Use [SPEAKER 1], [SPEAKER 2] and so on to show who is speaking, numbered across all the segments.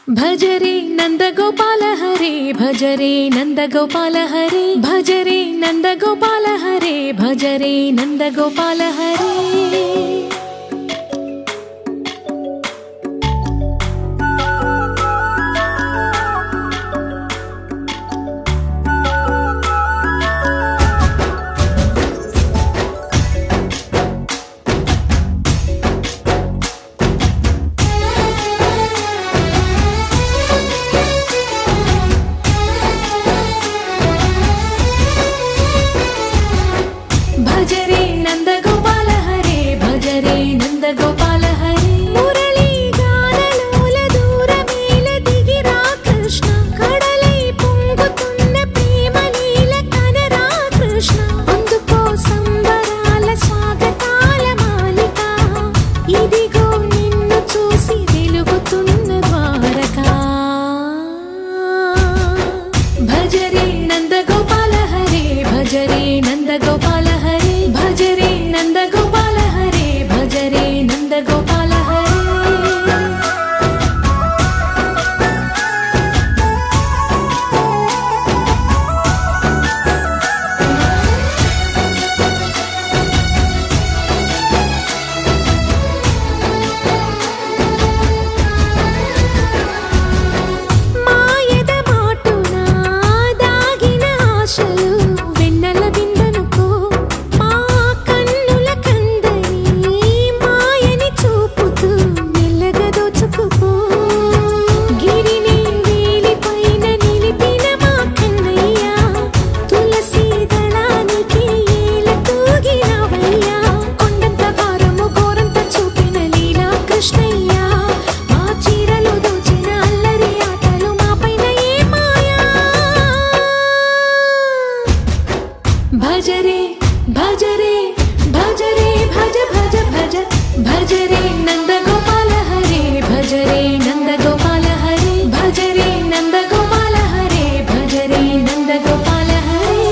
[SPEAKER 1] भजरे नंदगोपाल हरे भजरे नंदगोपाल हरे भजरे नंदगोपाल हरे भजरे नंदगोपाल हरे भजरे नंदगोपाल हरे भजरे नंदगोपाल हरे मुरली गानलोल दूरमेल दिगिरा कृष्ण कड़लै పొంగుతున్న ప్రేమలీల కనరా కృష్ణ అందుకో సంబరాల స్వాగతాల మాలిక ఇదిగో నిన్ను చూసి వెలుగుతున్న ద్వారకా భజరే నందగోపాల హరే భజరే నందగోపాల भजरे नंदगोपाल हरे भजरे नंदगोपाल हरे మాయద మాటునా దాగిన ఆశలు వెన్నెల విందనుకో भजरे भजरे भजरे भज भज भज भजरे नंदगोपाल हरे भजरे नंदगोपाल हरे भजरे नंदगोपाल हरे भजरे नंदगोपाल हरे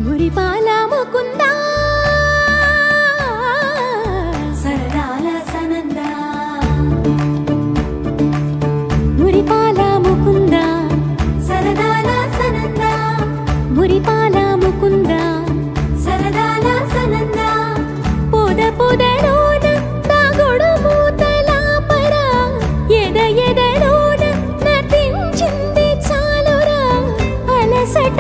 [SPEAKER 1] మురిపాల ముకుందా సరదాల సనందా మురిపాల ముకుందా సరదాల సనందా మురిపాల ముకుందా సరదాల సనందా పొద పొదలోన దాగుడు మూతలాపరా ఎద ఎదలోన నటించింది చాలురా అలసట